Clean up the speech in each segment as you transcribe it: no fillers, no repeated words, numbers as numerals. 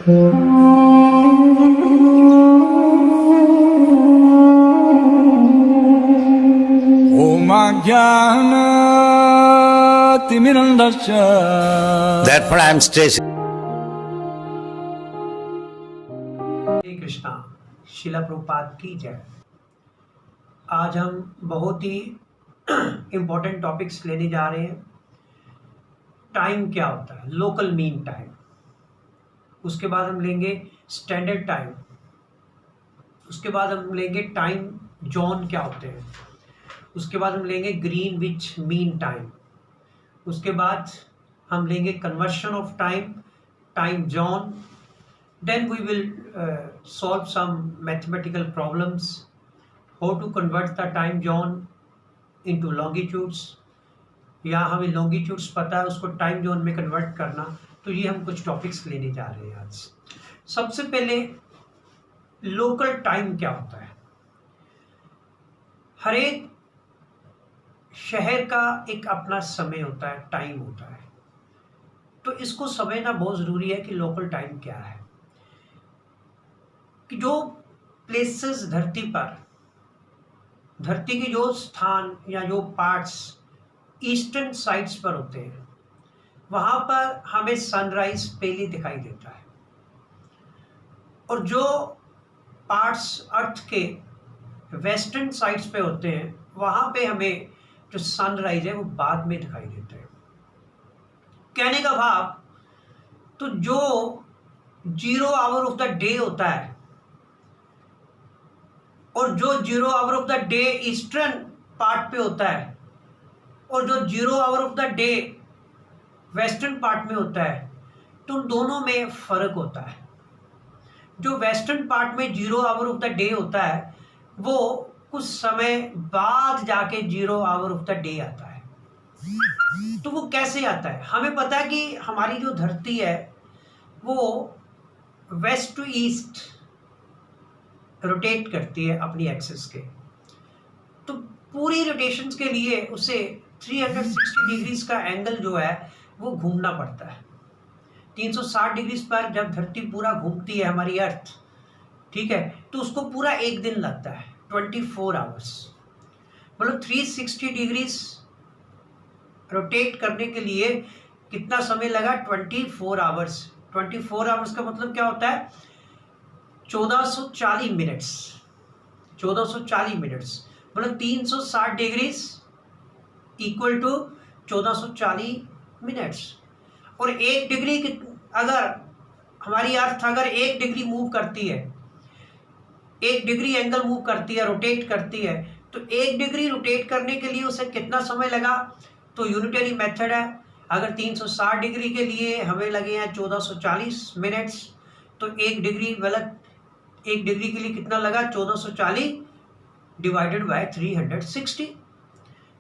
Therefore, I am stressing. Shri Krishna, शिला प्रभुपाद की जय। आज हम बहुत ही इम्पोर्टेंट टॉपिक्स लेने जा रहे हैं। टाइम क्या होता है, लोकल मीन टाइम। उसके बाद हम लेंगे स्टैंडर्ड टाइम। उसके बाद हम लेंगे टाइम जोन क्या होते हैं। उसके बाद हम लेंगे ग्रीनविच मीन टाइम। उसके बाद हम लेंगे conversion of time, time zone. Then we will solve some mathematical problems. How to convert the time zone into longitudes, या हमें longitudes पता है उसको टाइम जोन में कन्वर्ट करना। तो ये हम कुछ टॉपिक्स लेने जा रहे हैं आज। सबसे पहले लोकल टाइम क्या होता है। हर एक शहर का एक अपना समय होता है, टाइम होता है। तो इसको समझना बहुत ज़रूरी है कि लोकल टाइम क्या है। कि जो प्लेसेस धरती पर, धरती के जो स्थान या जो पार्ट्स ईस्टर्न साइड्स पर होते हैं, वहाँ पर हमें सनराइज पहले दिखाई देता है। और जो पार्ट्स अर्थ के वेस्टर्न साइड्स पे होते हैं, वहाँ पे हमें जो सनराइज है वो बाद में दिखाई देता है। कहने का भाव, तो जो 0 आवर ऑफ द डे होता है और जो 0 hour of the day eastern part पे होता है और जो 0 hour of the day western part में होता है, तो उन दोनों में फर्क होता है। जो वेस्टर्न पार्ट में 0 आवर ऑफ द डे होता है वो कुछ समय बाद जाके 0 आवर ऑफ द डे आता है। तो वो कैसे आता है, हमें पता है कि हमारी जो धरती है वो वेस्ट टू ईस्ट रोटेट करती है अपनी एक्सिस के। तो पूरी रोटेशंस के लिए उसे 360 डिग्रीज का एंगल जो है वो घूमना पड़ता है। 360 डिग्रीज पर जब धरती पूरा घूमती है हमारी अर्थ, ठीक है, तो उसको पूरा एक दिन लगता है, 24 आवर्स। मतलब 360 डिग्रीज रोटेट करने के लिए कितना समय लगा, 24 आवर्स। 24 आवर्स का मतलब क्या होता है, 1440 मिनट्स। 1440 मिनट्स मतलब 360 डिग्रीज इक्वल टू 1440 मिनट्स। और 1 डिग्री अगर हमारी अर्थ अगर 1 डिग्री मूव करती है, 1 डिग्री एंगल मूव करती है, रोटेट करती है, तो 1 डिग्री रोटेट करने के लिए उसे कितना समय लगा। तो यूनिटरी मेथड है। अगर 360 डिग्री के लिए हमें लगे हैं 1440 मिनट्स, तो 1 डिग्री गलत, 1 डिग्री के लिए कितना लगा, 1440 डिवाइडेड बाय 360।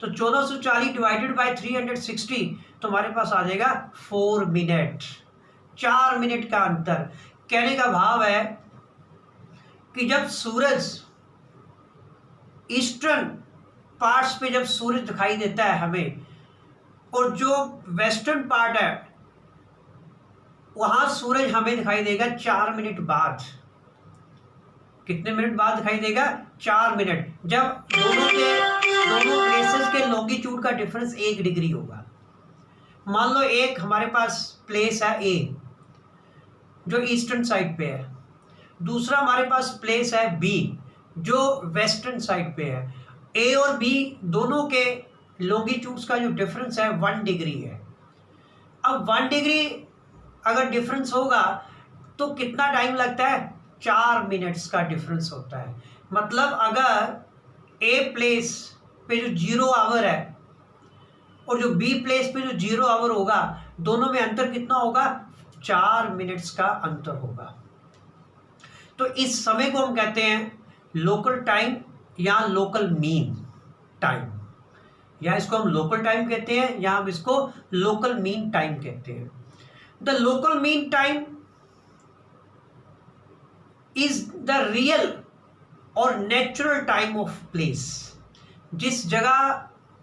तो 1440 डिवाइडेड बाय 360, तो हमारे पास आ जाएगा 4 मिनट, 4 मिनट का अंतर। कहने का भाव है कि जब सूरज ईस्टर्न पार्ट्स पे जब सूरज दिखाई देता है हमें, और जो वेस्टर्न पार्ट है वहां सूरज हमें दिखाई देगा 4 मिनट बाद। कितने मिनट बाद दिखाई देगा, 4 मिनट। जब दोनों प्लेसेस के लॉन्गिट्यूड का डिफरेंस 1 डिग्री होगा। मान लो एक हमारे पास प्लेस है ए जो ईस्टर्न साइड पे है, दूसरा हमारे पास प्लेस है बी जो वेस्टर्न साइड पे है। ए और बी दोनों के लॉन्गिट्यूड्स का जो डिफरेंस है 1 डिग्री है। अब 1 डिग्री अगर डिफरेंस होगा तो कितना टाइम लगता है, 4 मिनट्स का डिफरेंस होता है। मतलब अगर ए प्लेस पे जो 0 आवर है और जो बी प्लेस पे जो 0 आवर होगा, दोनों में अंतर कितना होगा, 4 मिनट्स का अंतर होगा। तो इस समय को हम कहते हैं लोकल टाइम या लोकल मीन टाइम, या इसको हम लोकल टाइम कहते हैं या हम इसको लोकल मीन टाइम कहते हैं। The local mean time is the real और नेचुरल टाइम ऑफ प्लेस। जिस जगह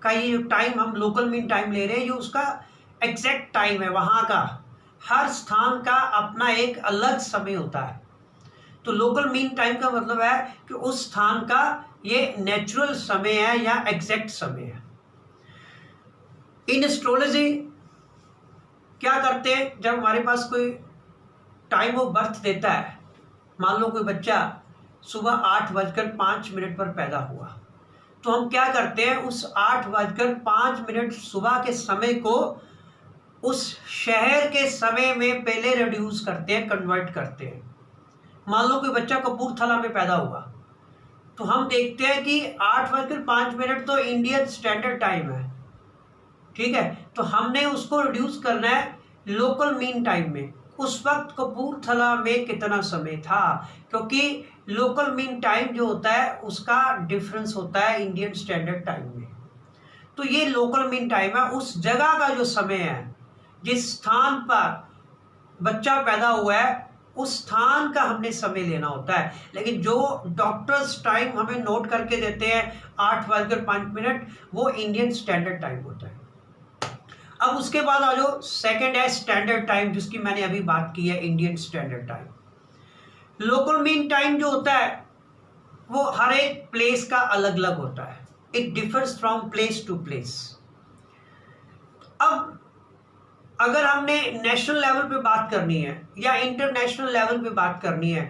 का ये टाइम हम लोकल मीन टाइम ले रहे हैं, ये उसका एग्जैक्ट टाइम है वहां का। हर स्थान का अपना एक अलग समय होता है। तो लोकल मीन टाइम का मतलब है कि उस स्थान का ये नेचुरल समय है या एग्जैक्ट समय है। इन एस्ट्रोलॉजी क्या करते हैं, जब हमारे पास कोई टाइम ऑफ बर्थ देता है, मान लो कोई बच्चा सुबह 8:05 पर पैदा हुआ, तो हम क्या करते हैं, उस 8:05 सुबह के समय को उस शहर के समय में पहले रिड्यूस करते हैं, कन्वर्ट करते हैं। मान लो कोई बच्चा कपूरथला में पैदा हुआ, तो हम देखते हैं कि 8:05 तो इंडियन स्टैंडर्ड टाइम है, ठीक है। तो हमने उसको रिड्यूस करना है लोकल मीन टाइम में। उस वक्त कपूरथला में कितना समय था, क्योंकि लोकल मीन टाइम जो होता है उसका डिफरेंस होता है इंडियन स्टैंडर्ड टाइम में। तो ये लोकल मीन टाइम है, उस जगह का जो समय है, जिस स्थान पर बच्चा पैदा हुआ है उस स्थान का हमने समय लेना होता है। लेकिन जो डॉक्टर्स टाइम हमें नोट करके देते हैं 8:05, वो इंडियन स्टैंडर्ड टाइम होता है। अब उसके बाद आ जाओ, सेकंड है स्टैंडर्ड टाइम, जिसकी मैंने अभी बात की है, Indian standard time. Local mean time जो होता है वो हर एक प्लेस का अलग अलग होता है, it differs from place to place. अब अगर हमने नेशनल लेवल पे बात करनी है या इंटरनेशनल लेवल पे बात करनी है,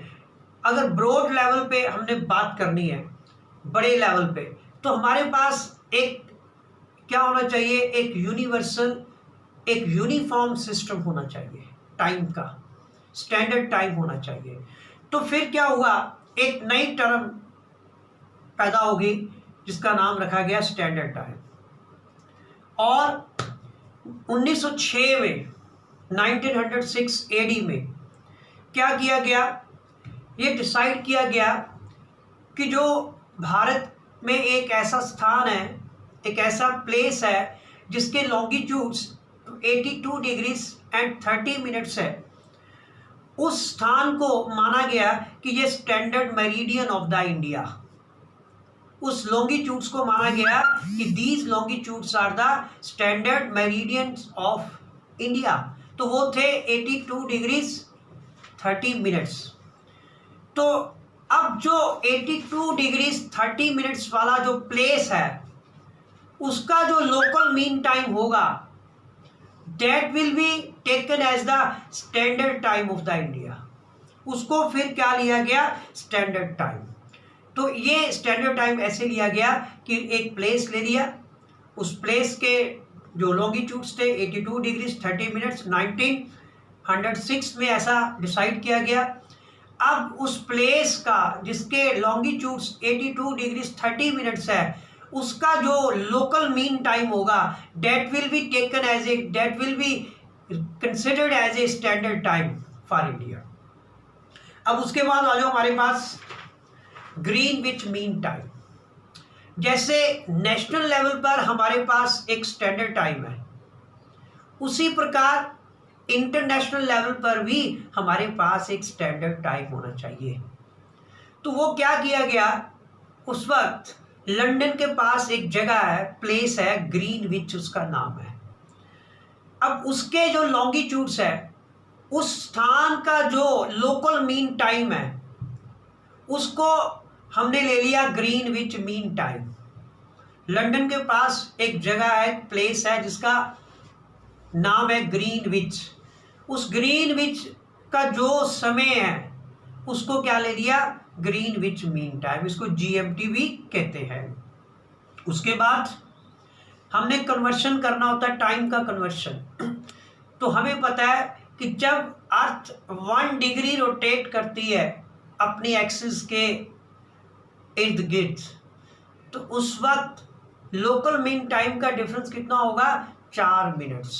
अगर ब्रॉड लेवल पे हमने बात करनी है, बड़े लेवल पे, तो हमारे पास एक क्या होना चाहिए, एक यूनिवर्सल, एक यूनिफॉर्म सिस्टम होना चाहिए टाइम का, स्टैंडर्ड टाइम होना चाहिए। तो फिर क्या हुआ, एक नई टर्म पैदा होगी जिसका नाम रखा गया स्टैंडर्ड टाइम। और 1906 में 1906 एडी में क्या किया गया, ये डिसाइड किया गया कि जो भारत में एक ऐसा स्थान है, एक ऐसा प्लेस है जिसके लॉन्गिट्यूड्स 82 डिग्रीज एंड 30 मिनट्स है, उस स्थान को माना गया कि ये standard meridian of the India. उस लॉन्गिट्यूड्स को माना गया कि these longitudes are the standard meridians of India. तो वो थे 82 डिग्रीज 30 मिनट्स। तो अब जो 82 डिग्रीज 30 मिनट्स वाला जो प्लेस है, उसका जो लोकल मीन टाइम होगा, that will be taken as the standard time of the India. उसको फिर क्या लिया गया, स्टैंडर्ड टाइम। तो ये स्टैंडर्ड टाइम ऐसे लिया गया कि एक प्लेस ले लिया, उस प्लेस के जो लॉन्गिट्यूड्स थे 82 डिग्रीज 30 मिनट्स, 1906 में ऐसा डिसाइड किया गया। अब उस प्लेस का जिसके लॉन्गिट्यूड्स 82 डिग्रीज 30 मिनट्स है, उसका जो लोकल मीन टाइम होगा, that will be taken as a, that will be considered as a standard time for India. अब उसके बाद आ जाओ हमारे पास ग्रीनविच मीन टाइम। जैसे नेशनल लेवल पर हमारे पास एक स्टैंडर्ड टाइम है, उसी प्रकार इंटरनेशनल लेवल पर भी हमारे पास एक स्टैंडर्ड टाइम होना चाहिए। तो वो क्या किया गया, उस वक्त लंदन के पास एक जगह है, प्लेस है, ग्रीनविच उसका नाम है। अब उसके जो लॉन्गिट्यूड्स है, उस स्थान का जो लोकल मीन टाइम है, उसको हमने ले लिया ग्रीनविच मीन टाइम। लंदन के पास एक जगह है, प्लेस है, जिसका नाम है ग्रीनविच। उस ग्रीनविच का जो समय है उसको क्या ले लिया, ग्रीनविच मीन टाइम, इसको जीएमटी भी कहते हैं। उसके बाद हमने कन्वर्शन करना होता है, टाइम का कन्वर्शन। तो हमें पता है कि जब अर्थ 1 डिग्री रोटेट करती है अपनी एक्सिस के इर्द गिर्द, तो उस वक्त लोकल मीन टाइम का डिफरेंस कितना होगा, 4 मिनट्स।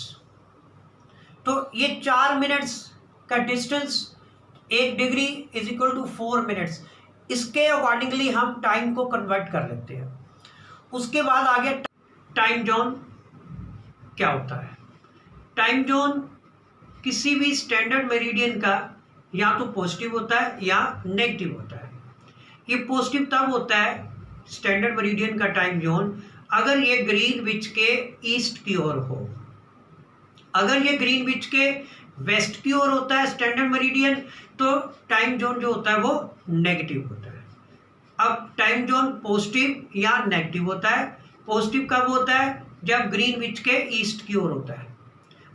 तो ये 4 मिनट्स का distance, 1 degree is equal to 4 minutes, इसके अकॉर्डिंगली हम टाइम को कन्वर्ट कर लेते हैं। उसके बाद आगे टाइम जोन क्या होता है। टाइम जोन किसी भी स्टैंडर्ड मेरिडियन का या तो पॉजिटिव होता है या नेगेटिव होता है। ये पॉजिटिव तब होता है स्टैंडर्ड मेरिडियन का टाइम जोन अगर ये ग्रीनविच के ईस्ट की ओर हो। अगर ये ग्रीनविच के वेस्ट की ओर होता है स्टैंडर्ड मेरिडियन, तो टाइम जोन जो होता है वो नेगेटिव होता है। अब टाइम जोन पॉजिटिव या नेगेटिव होता है। पॉजिटिव कब होता है? जब ग्रीनविच के ईस्ट की ओर होता है,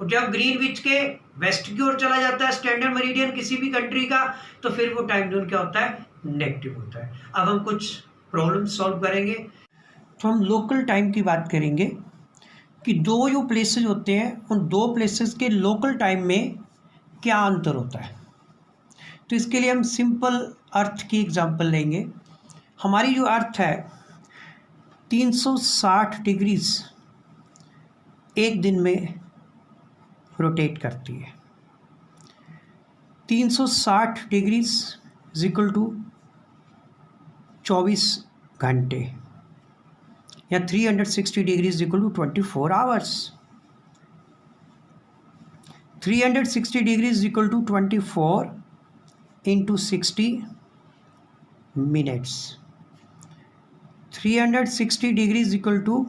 और जब ग्रीनविच के वेस्ट की ओर चला जाता है स्टैंडर्ड मेरिडियन किसी भी कंट्री का, तो फिर वो टाइम जोन क्या होता है? नेगेटिव होता है। अब हम कुछ प्रॉब्लम सॉल्व करेंगे। तो हम लोकल टाइम की बात करेंगे कि दो जो प्लेसेस होते हैं उन दो प्लेसेस के लोकल टाइम में क्या अंतर होता है। तो इसके लिए हम सिंपल अर्थ की एग्जांपल लेंगे। हमारी जो अर्थ है 360 डिग्रीज एक दिन में रोटेट करती है। 360 डिग्रीज इज इक्वल टू 24 घंटे, या 360 degree is equal to 24 hours. 360 degree is equal to 24 into 60 minutes. 360 degree is equal to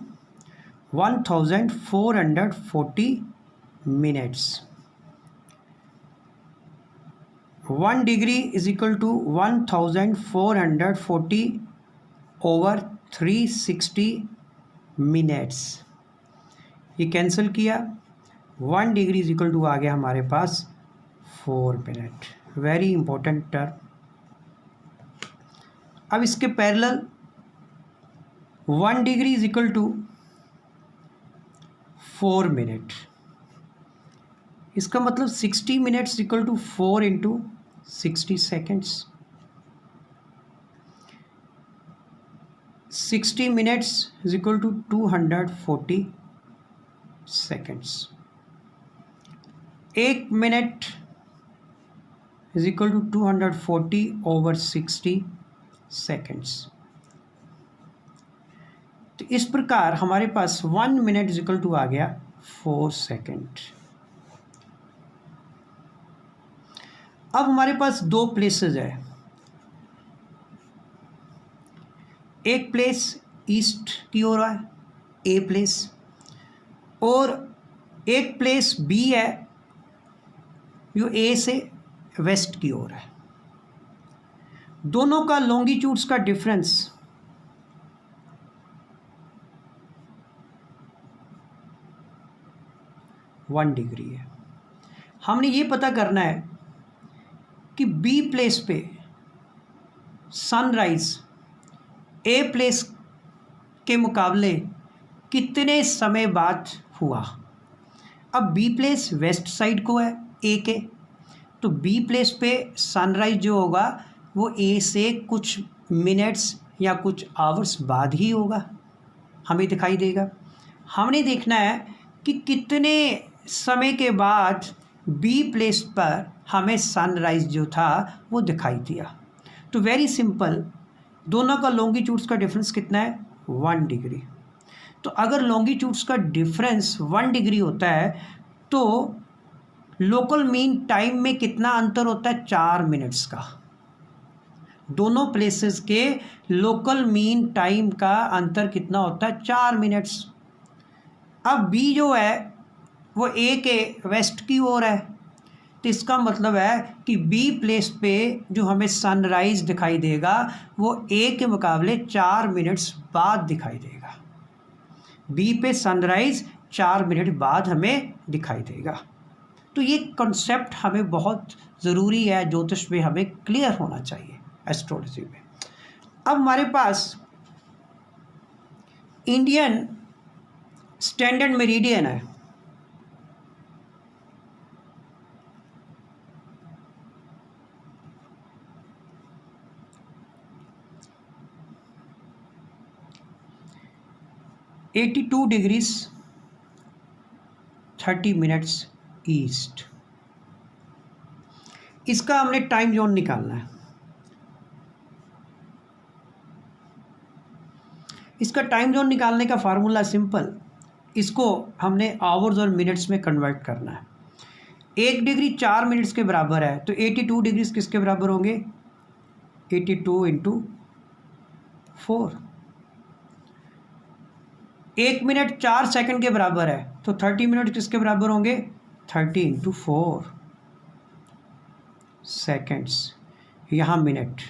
1440 minutes. 1 degree is equal to 1440 over 360 minutes. ये कैंसिल किया, 1 डिग्री इज इक्वल टू आ गया हमारे पास 4 minute. Very important term. अब इसके parallel 1 degree is equal to 4 minute. इसका मतलब 60 minutes equal to 4 into 60 seconds. 60 minutes is equal to 240 seconds. 1 minute is equal to 240 over 60 seconds. तो इस प्रकार हमारे पास 1 मिनट इज इक्वल टू आ गया 4 सेकेंड। अब हमारे पास दो प्लेसेस है, एक प्लेस ईस्ट की ओर है ए प्लेस, और एक प्लेस बी है जो ए से वेस्ट की ओर है। दोनों का लॉन्गिट्यूड्स का डिफरेंस 1 डिग्री है। हमने ये पता करना है कि बी प्लेस पे सनराइज ए प्लेस के मुकाबले कितने समय बाद हुआ। अब बी प्लेस वेस्ट साइड को है ए के, तो बी प्लेस पे सनराइज जो होगा वो ए से कुछ मिनट्स या कुछ आवर्स बाद ही होगा, हमें दिखाई देगा। हमने देखना है कि कितने समय के बाद बी प्लेस पर हमें सनराइज जो था वो दिखाई दिया। तो वेरी सिंपल, दोनों का लॉन्गिट्यूड्स का डिफरेंस कितना है? 1 डिग्री। तो अगर लॉन्गिट्यूड्स का डिफरेंस 1 डिग्री होता है तो लोकल मीन टाइम में कितना अंतर होता है? 4 मिनट्स का। दोनों प्लेसेस के लोकल मीन टाइम का अंतर कितना होता है? 4 मिनट्स। अब बी जो है वो ए के वेस्ट की ओर है, तो इसका मतलब है कि बी प्लेस पे जो हमें सनराइज दिखाई देगा वो ए के मुकाबले 4 मिनट्स बाद दिखाई देगा। बी पे सनराइज 4 मिनट बाद हमें दिखाई देगा। तो ये कॉन्सेप्ट हमें बहुत ज़रूरी है, ज्योतिष में हमें क्लियर होना चाहिए, एस्ट्रोलॉजी में। अब हमारे पास इंडियन स्टैंडर्ड मेरिडियन है। (82 डिग्रीज 30 मिनट्स ईस्ट। इसका हमने टाइम जोन निकालना है। इसका टाइम जोन निकालने का फार्मूला सिंपल, इसको हमने आवर्स और मिनट्स में कन्वर्ट करना है। 1 डिग्री 4 मिनट्स के बराबर है, तो 82 डिग्रीज किसके बराबर होंगे? 82 इंटू 4। 1 मिनट 4 सेकंड के बराबर है, तो 30 मिनट किसके बराबर होंगे? 30 इंटू 4। सेकेंड्स, यहाँ मिनट।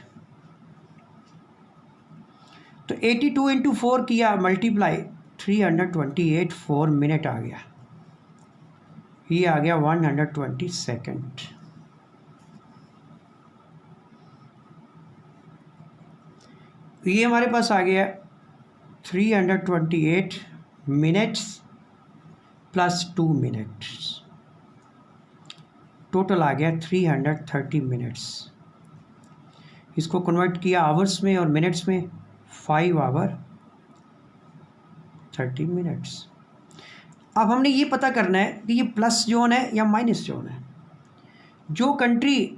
तो 82 इंटू 4 किया मल्टीप्लाई, 328 4 मिनट आ गया, ये आ गया 120 सेकेंड। ये हमारे पास आ गया 328 मिनट्स प्लस 2 मिनट्स, टोटल आ गया 330 मिनट्स। इसको कन्वर्ट किया आवर्स में और मिनट्स में, 5 आवर 30 मिनट्स। अब हमने ये पता करना है कि ये प्लस जोन है या माइनस जोन है। जो कंट्री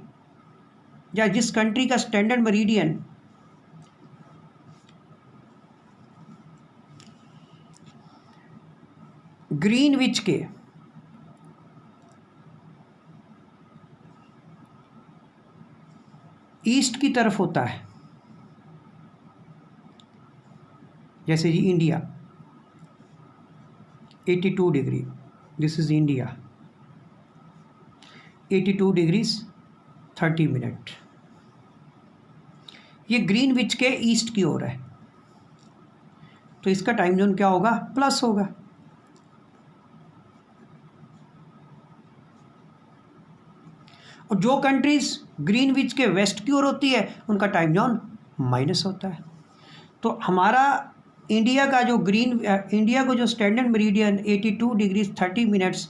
या जिस कंट्री का स्टैंडर्ड मेरिडियन ग्रीनविच के ईस्ट की तरफ होता है, जैसे जी India 82 degree, this is India 82 degrees 30 minute, ये ग्रीनविच के ईस्ट की ओर है, तो इसका टाइम जोन क्या होगा, प्लस होगा। और जो कंट्रीज ग्रीनविच के वेस्ट की ओर होती है उनका टाइम जोन माइनस होता है। तो हमारा इंडिया को जो स्टैंडर्ड मेरिडियन 82 डिग्री 30 मिनट्स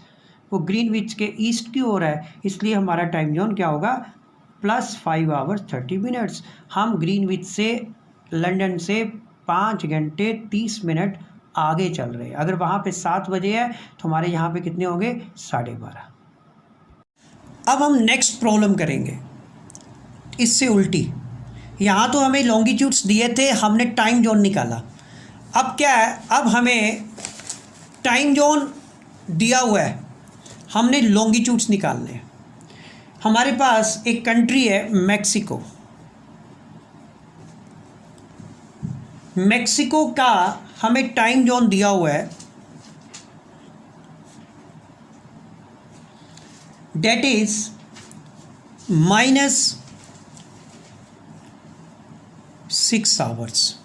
वो ग्रीनविच के ईस्ट की ओर है, इसलिए हमारा टाइम जोन क्या होगा, प्लस 5 आवर्स 30 मिनट्स। हम ग्रीनविच से लंदन से 5 घंटे 30 मिनट आगे चल रहे हैं। अगर वहाँ पे 7 बजे है तो हमारे यहाँ पे कितने होंगे, 12:30। अब हम नेक्स्ट प्रॉब्लम करेंगे इससे उल्टी। यहाँ तो हमें लॉन्गिट्यूड्स दिए थे, हमने टाइम जोन निकाला। अब क्या है, अब हमें टाइम जोन दिया हुआ है, हमने लॉन्गिट्यूड्स निकालने हैं। हमारे पास एक कंट्री है मैक्सिको, मैक्सिको का हमें टाइम जोन दिया हुआ है, डेट इज -6 आवर्स।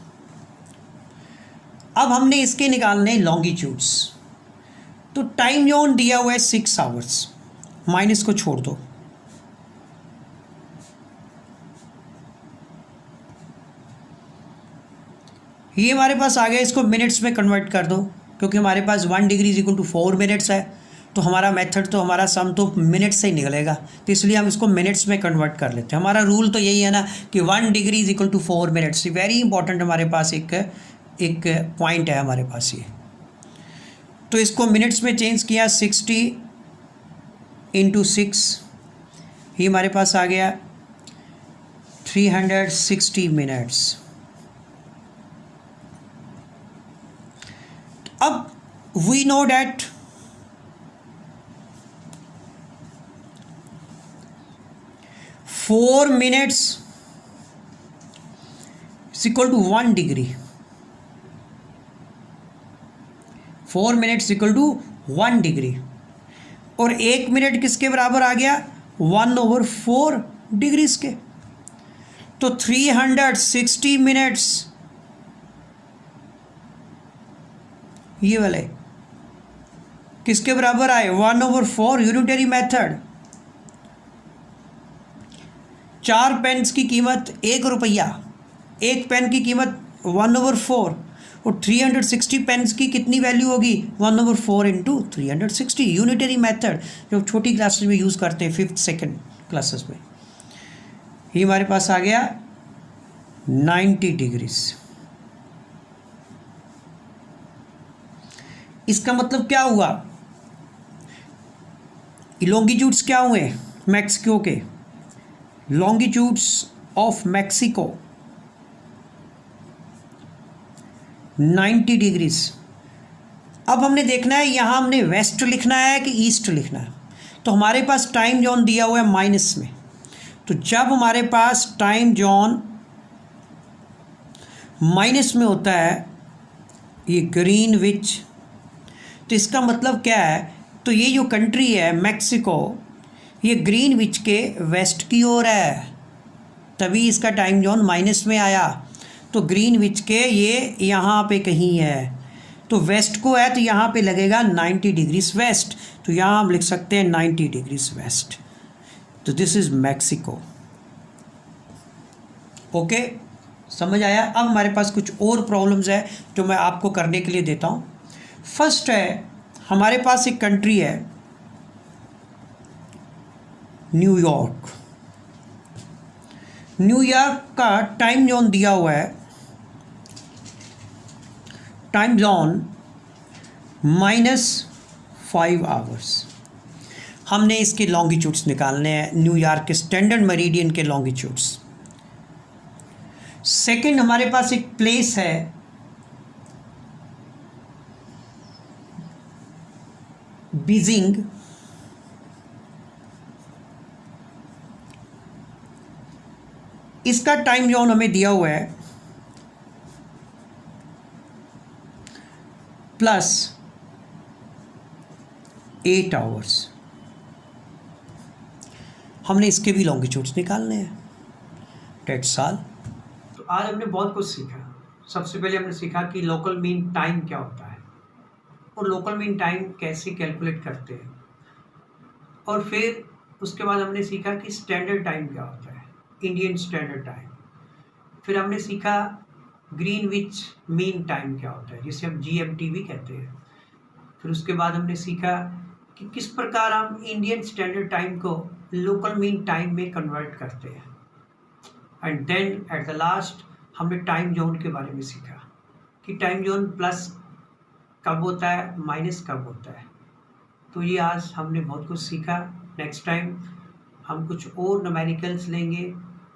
अब हमने इसके निकालने लॉन्गिट्यूड्स, तो टाइम जोन दिया हुआ है 6 आवर्स, माइनस को छोड़ दो, ये हमारे पास आ गया। इसको मिनट्स में कन्वर्ट कर दो, क्योंकि हमारे पास 1 degree is equal to 4 minutes है, तो हमारा मेथड तो हमारा सम तो मिनट्स से ही निकलेगा, तो इसलिए हम इसको मिनट्स में कन्वर्ट कर लेते हैं। हमारा रूल तो यही है ना कि 1 degree is equal to 4 minutes. Very important हमारे पास एक पॉइंट है हमारे पास ये। तो इसको मिनट्स में चेंज किया, 60 इंटू 6, ये हमारे पास आ गया 360 मिनट्स। अब we know that four minutes is equal to 1 degree, 4 minutes equal to 1 degree, और 1 मिनट किसके बराबर आ गया, 1/4 डिग्रीज के। तो 360 मिनट्स ये वाले किसके बराबर आए, 1/4, यूनिटरी मेथड। 4 पेन्स की कीमत 1 रुपया, 1 पेन की कीमत 1/4, और 360 पेन्स की कितनी वैल्यू होगी, 1/4 इंटू 360, यूनिटरी मेथड जो छोटी क्लासेस में यूज़ करते हैं, 5th 2nd क्लासेस में। ये हमारे पास आ गया 90 डिग्रीज। इसका मतलब क्या हुआ, लॉन्गिट्यूड्स क्या हुए मैक्सिको के, लॉन्गिट्यूड्स ऑफ मैक्सिको 90 डिग्रीज। अब हमने देखना है यहाँ हमने वेस्ट लिखना है कि ईस्ट लिखना है। तो हमारे पास टाइम जोन दिया हुआ है माइनस में, तो जब हमारे पास टाइम जोन माइनस में होता है ये ग्रीनविच, तो इसका मतलब क्या है, तो ये जो कंट्री है मैक्सिको, ये ग्रीनविच के वेस्ट की ओर है, तभी इसका टाइम जोन माइनस में आया। तो ग्रीनविच के ये यहाँ पे कहीं है, तो वेस्ट को है तो यहाँ पे लगेगा 90 डिग्रीज वेस्ट, तो यहाँ हम लिख सकते हैं 90 डिग्रीज वेस्ट। तो दिस इज़ मैक्सिको। ओके, समझ आया। अब हमारे पास कुछ और प्रॉब्लम्स है जो मैं आपको करने के लिए देता हूँ। फर्स्ट है, हमारे पास एक कंट्री है न्यूयॉर्क। न्यूयॉर्क का टाइम जोन दिया हुआ है, टाइम जोन -5 आवर्स। हमने इसके लॉन्गिट्यूड्स निकालने हैं, न्यूयॉर्क के स्टैंडर्ड मेरिडियन के लॉन्गिट्यूड्स। सेकंड, हमारे पास एक प्लेस है बीजिंग। इसका टाइम जोन हमें दिया हुआ है +8 आवर्स। हमने इसके भी लॉन्गिट्यूड्स निकालने हैं, डेट्स ऑल। तो आज हमने बहुत कुछ सीखा। सबसे पहले हमने सीखा कि लोकल मीन टाइम क्या होता है और लोकल मीन टाइम कैसे कैलकुलेट करते हैं, और फिर उसके बाद हमने सीखा कि स्टैंडर्ड टाइम क्या होता है, इंडियन स्टैंडर्ड टाइम। फिर हमने सीखा ग्रीनविच मीन टाइम क्या होता है, जिसे हम GMT भी कहते हैं। फिर उसके बाद हमने सीखा कि किस प्रकार हम इंडियन स्टैंडर्ड टाइम को लोकल मीन टाइम में कन्वर्ट करते हैं। And then at the last हमने टाइम जोन के बारे में सीखा कि टाइम जोन प्लस कब होता है, माइनस कब होता है। तो ये आज हमने बहुत कुछ सीखा। नेक्स्ट टाइम हम कुछ और न्यूमेरिकल्स लेंगे,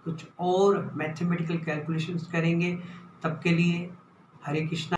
कुछ और मैथमेटिकल कैलकुलेशंस करेंगे। तब के लिए हरे कृष्णा।